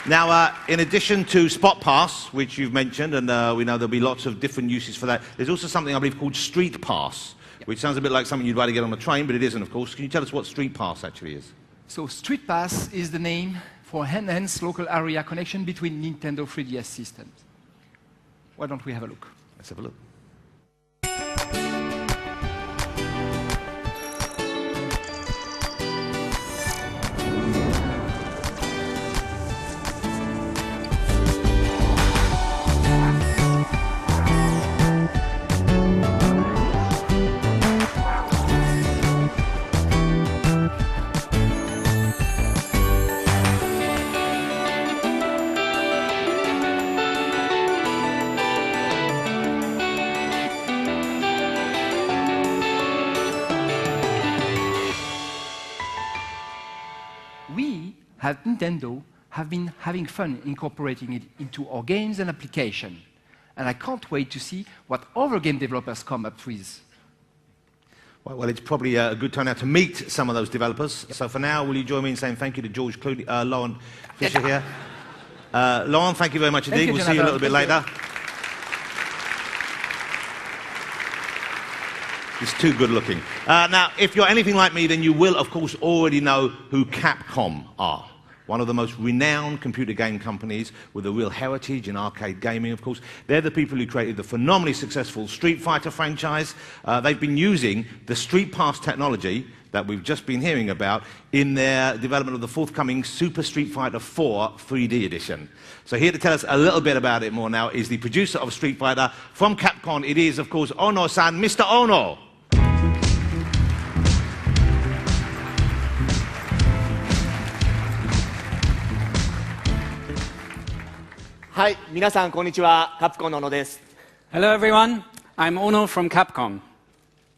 Now, in addition to Spot Pass, which you've mentioned, and we know there'll be lots of different uses for that, there's also something I believe called Street Pass, which sounds a bit like something you'd rather get on a train, but it isn't, of course. Can you tell us what Street Pass actually is? So Street Pass is the name for enhanced local area connection between Nintendo 3DS systems. Why don't we have a look? Let's have a look. We, at Nintendo, have been having fun incorporating it into our games and applications. And I can't wait to see what other game developers come up with. Well, it's probably a good time now to meet some of those developers. Yep. So for now, will you join me in saying thank you to George Clooney, Lauren Fisher here. Lauren, thank you very much indeed. We'll see you a little bit later. It's too good looking. Now, if you're anything like me, then you will, of course, already know who Capcom are. One of the most renowned computer game companies with a real heritage in arcade gaming, of course. They're the people who created the phenomenally successful Street Fighter franchise. They've been using the Street Pass technology that we've just been hearing about in their development of the forthcoming Super Street Fighter 4 3D edition. So here to tell us a little bit about it more now is the producer of Street Fighter from Capcom. It is, of course, Ono-san. Mr. Ono. はい、皆さんこんにちは。カプコンの小野です。Hello everyone, I'm Ono from Capcom.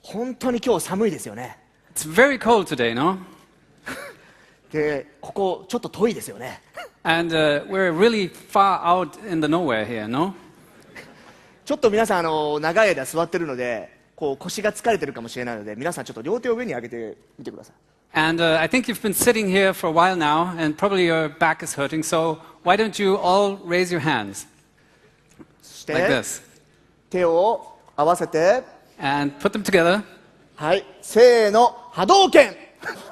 本当に今日寒いですよね。It's very cold today, no? で、ここちょっと遠いですよね。And we're really far out in the nowhere here, no? ちょっと皆さん長い間座ってるので、こう腰が疲れてるかもしれないので、皆さんちょっと両手を上に上げてみてください。And I think you've been sitting here for a while now, and probably your back is hurting, so why don't you all raise your hands? そして、 like this. 手を合わせて、 And put them together. はい、せーの、波動拳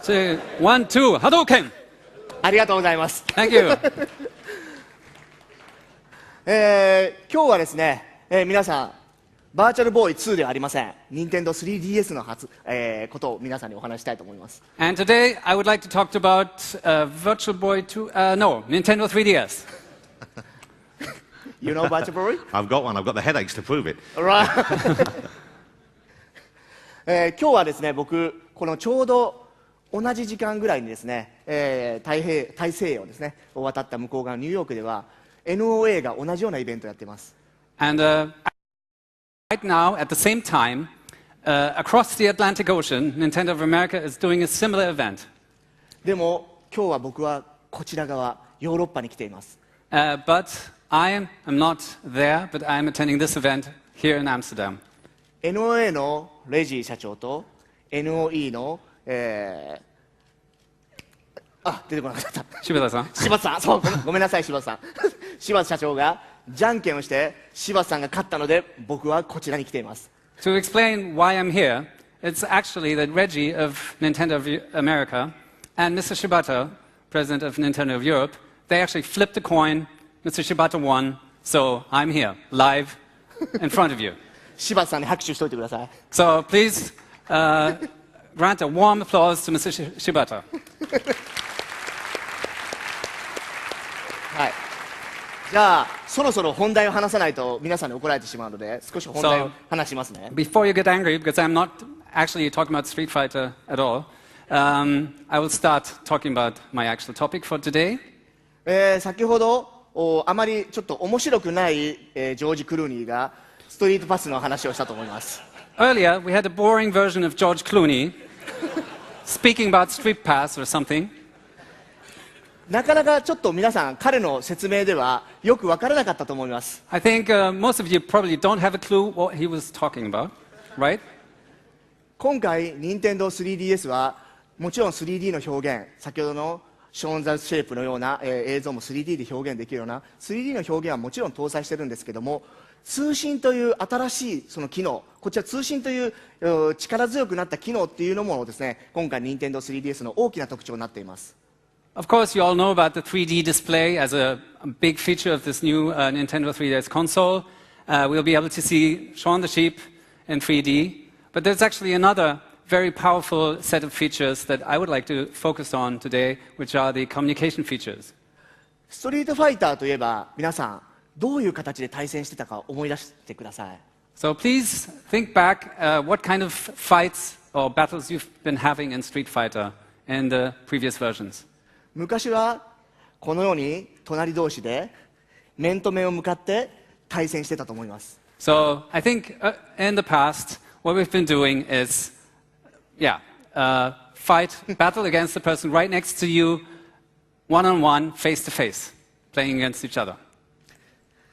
So, 1, 2, Hadouken! ありがとうございます。Thank you. 今日はですね、皆さん、バーチャルボーイ2ではありません。任天堂 3DS のことを皆さんにお話したいと思います。And today I would like to talk about Virtual Boy 2, no, Nintendo 3DS. You know Virtual Boy? I've got one. I've got the headaches to prove it. Right. 今日はですね、僕、このちょうど同じ時間ぐらいにですね、大西洋ですね、を渡った向こう側のニューヨークでは、NOA が同じようなイベントをやっています。And right now, at the same time, across the Atlantic Ocean, Nintendo of America is doing a similar event. でも、今日は僕はこちら側、ヨーロッパに来ています。But I am not there, but I am attending this event here in Amsterdam. NOA のレジー社長と NOE の、出てこなかった。柴田さん。柴田さん、そう、ごめんなさい、柴田さん。柴田社長がじゃんけんをして柴田さんが勝ったので僕はこちらに来ています。To explain why I'm here, it's actually that Reggie of Nintendo of America and Mr. Shibata, president of Nintendo of Europe, they actually flipped a coin. Mr. Shibata won, so I'm here, live, in front of you. 柴田さんに拍手しといてください。So please grant a warm applause to Mr. Shibata. はい。じゃあ、そろそろ本題を話さないと皆さんに怒られてしまうので、少し本題を話しますね。Before you get angry, because I'm not actually talking about Street Fighter at all, I will start talking about my actual topic for today. 先ほどあまりちょっと面白くない、ジョージ・クルーニーがストリートパスの話をしたと思います。Earlier, we had a boring version of George Clooney speaking about Street Pass or something. なかなかちょっと皆さん彼の説明ではよく分からなかったと思います。I think most of you probably don't have a clue what he was talking about, right? 今回、任天堂 3DS はもちろん 3D の表現、先ほどのショーン・ザ・シェイプのような、映像も 3D で表現できるような 3D の表現はもちろん搭載してるんですけども、通信という新しいその機能、こちら通信という力強くなった機能っていうのもですね、今回 Nintendo 3DS の大きな特徴になっています。Of course, you all know about the 3D display as a big feature of this new Nintendo 3DS console. We'll be able to see Shaun the Sheep in 3D. But there's actually another very powerful set of features that I would like to focus on today, which are the communication features. ストリートファイターといえば、皆さんどういう形で対戦してたか思い出してください。So please think back what kind of fights or battles you've been having in Street Fighter in the previous versions. 昔はこのように隣同士で面と面を向かって対戦してたと思います。So I think in the past, what we've been doing is, fight, battle against the person right next to you, one-on-one, face-to-face, playing against each other.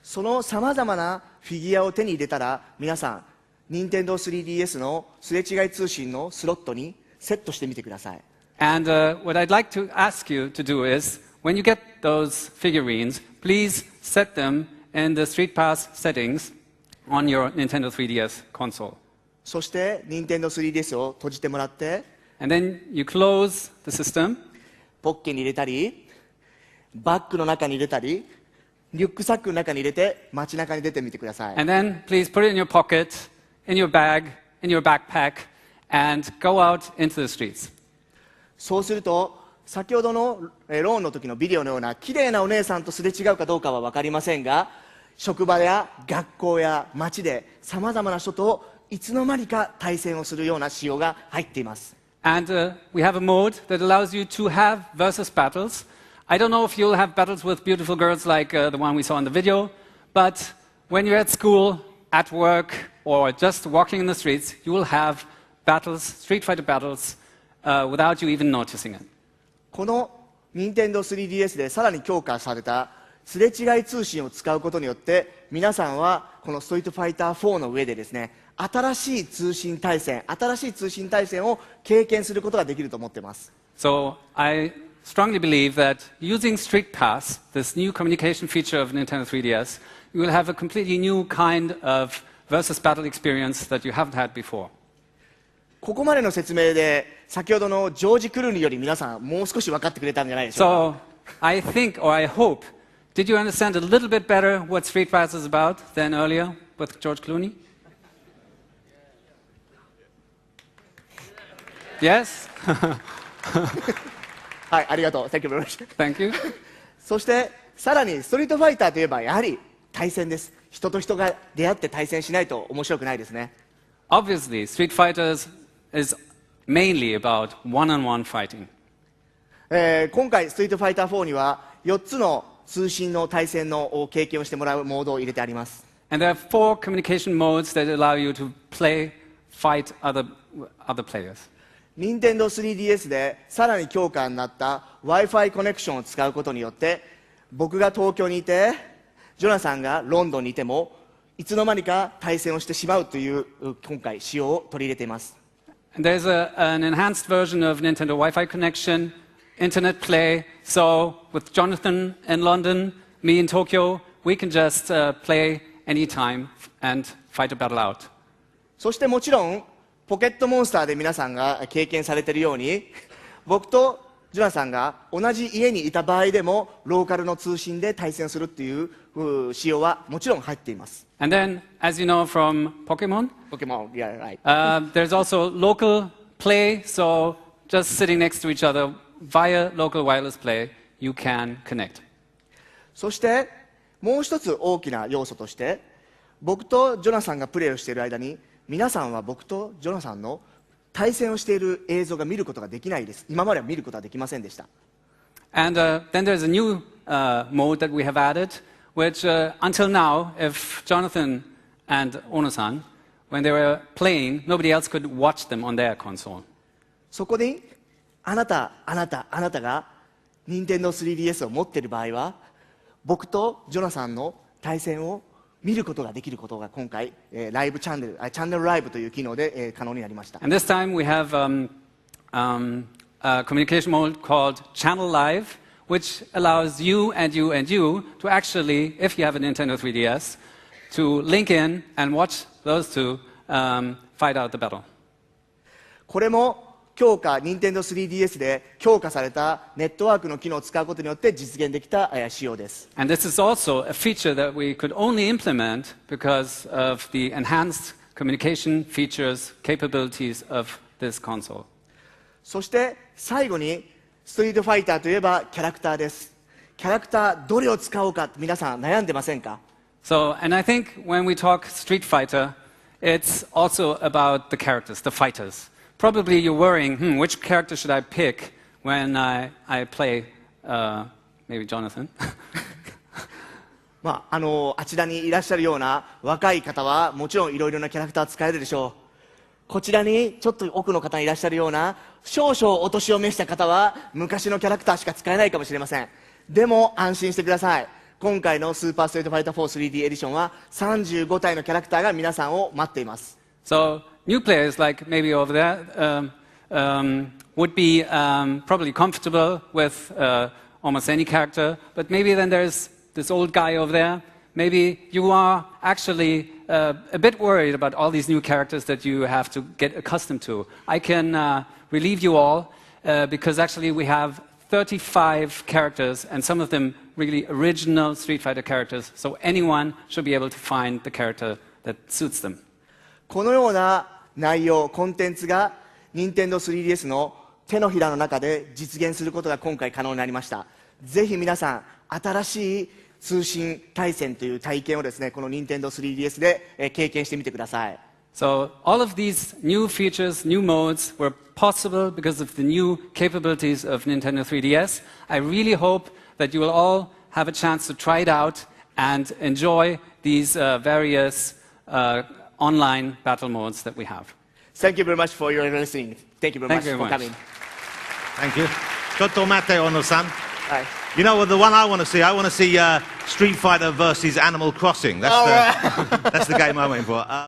そのさまざまなフィギュアを手に入れたら、皆さん Nintendo 3DS のすれ違い通信のスロットにセットしてみてください。And what I'd like to ask you to do is, when you get those figurines, please set them in the Street Pass settings on your Nintendo 3DS console. そして Nintendo 3DS を閉じてもらって、And then you close the system, ポッケに入れたり、バッグの中に入れたり、リュックサックの中に入れて街中に出てみてください。 and then please put it in your pocket, in your bag, in your backpack, and go out into the streets. そうすると、先ほどのローンの時のビデオのような綺麗なお姉さんとすれ違うかどうかは分かりませんが、職場や学校や街でさまざまな人といつの間にか対戦をするような仕様が入っています。 And we have a mode that allows you to have versus battles. I don't know if you'll have battles with beautiful girls like the one we saw in the video, but when you're at school, at work, or just walking in the streets, you will have battles, Street Fighter battles, without you even noticing it. この Nintendo 3DS でさらに強化されたすれ違い通信を使うことによって、皆さんはこのストリートファイター4の上でですね、新しい通信対戦を経験することができると思っています。 So I strongly believe that using Street Pass, this new communication feature of Nintendo 3DS, you will have a completely new kind of versus battle experience that you haven't had before. ここまでの説明で先ほどのジョージ・クルーニーより皆さんもう少し分かってくれたんじゃないでしょうか。 So I think, or I hope, did you understand a little bit better what Street Pass is about than earlier with George Clooney? Yes? はい、ありがとう。Thank you very much. Thank you. そしてさらにストリートファイターといえばやはり対戦です。人と人が出会って対戦しないと面白くないですね。 Obviously, Street Fighter is mainly about one-on-one fighting. 今回ストリートファイター4には4つの通信の対戦の経験をしてもらうモードを入れてあります。 And there are 4 communication modes that allow you to fight other players. Nintendo 3DS でさらに強化になった Wi-Fi コネクションを使うことによって、僕が東京にいてジョナサンがロンドンにいてもいつの間にか対戦をしてしまうという今回仕様を取り入れています。 And there's an enhanced version of Nintendo Wi-Fi connection, internet play. So with Jonathan in London, me in Tokyo, we can just play anytime and fight a battle out. そしてもちろんポケットモンスターで皆さんが経験されているように、僕とジョナサンが同じ家にいた場合でもローカルの通信で対戦するっていう仕様はもちろん入っています。 And then, as you know from Pokemon, ポケモン、yeah, right. there's also local play. So just sitting next to each other via local wireless play, you can connect. そしてもう一つ大きな要素として、僕とジョナサンがプレーをしている間に皆さんは僕とジョナサンの対戦をしている映像が見ることができないです。今までは見ることはできませんでした。 And then there's a new mode that we have added, which until now, if Jonathan and Ono-san, when they were playing, nobody else could watch them on their console. そこにあなたが Nintendo 3DS を持っている場合は、僕とジョナサンの対戦を見ることができることが今回、ライブチャンネルライブという機能で、可能になりました。 And this time we have communication mode called Channel Live, which allows you and you and you to actually, if you have a Nintendo 3DS, to link in and watch those two fight out the battle. これも強化、Nintendo 3DS で強化されたネットワークの機能を使うことによって実現できた仕様です。And this is also a feature that we could only implement because of the enhanced communication features, capabilities of this console. そして最後にストリートファイターといえばキャラクターです。キャラクターどれを使おうか皆さん悩んでませんか？ So, and I think when we talk Street Fighter, it's also about the characters, the fighters. Probably you're worrying, which character should I pick when I play, maybe Jonathan? あちらにいらっしゃるような若い方はもちろんいろいろなキャラクター使えるでしょう。こちらにちょっと奥の方にいらっしゃるような少々お年を召した方は昔のキャラクターしか使えないかもしれません。でも安心してください。今回のスーパーストリートファイター 4 3D エディションは35体のキャラクターが皆さんを待っています。So new players, like maybe over there, would be probably comfortable with almost any character, but maybe then there's this old guy over there. Maybe you are actually a bit worried about all these new characters that you have to get accustomed to. I can relieve you all because actually we have 35 characters and some of them really original Street Fighter characters, so anyone should be able to find the character that suits them. このような内容、コンテンツが Nintendo 3DS の手のひらの中で実現することが今回可能になりました。ぜひ皆さん、新しい通信対戦という体験をですね、この Nintendo 3DS で経験してみてください。So all of these new features, new modes were possible because of the new capabilities of Nintendo 3DS. I really hope that you will all have a chance to try it out and enjoy these various online battle modes that we have. Thank you very much for your listening. Thank you very much for coming. Thank you. ちょっと待って、小野さん。はい。You know what the one I want to see? I want to see Street Fighter versus Animal Crossing. That's the game I'm waiting for.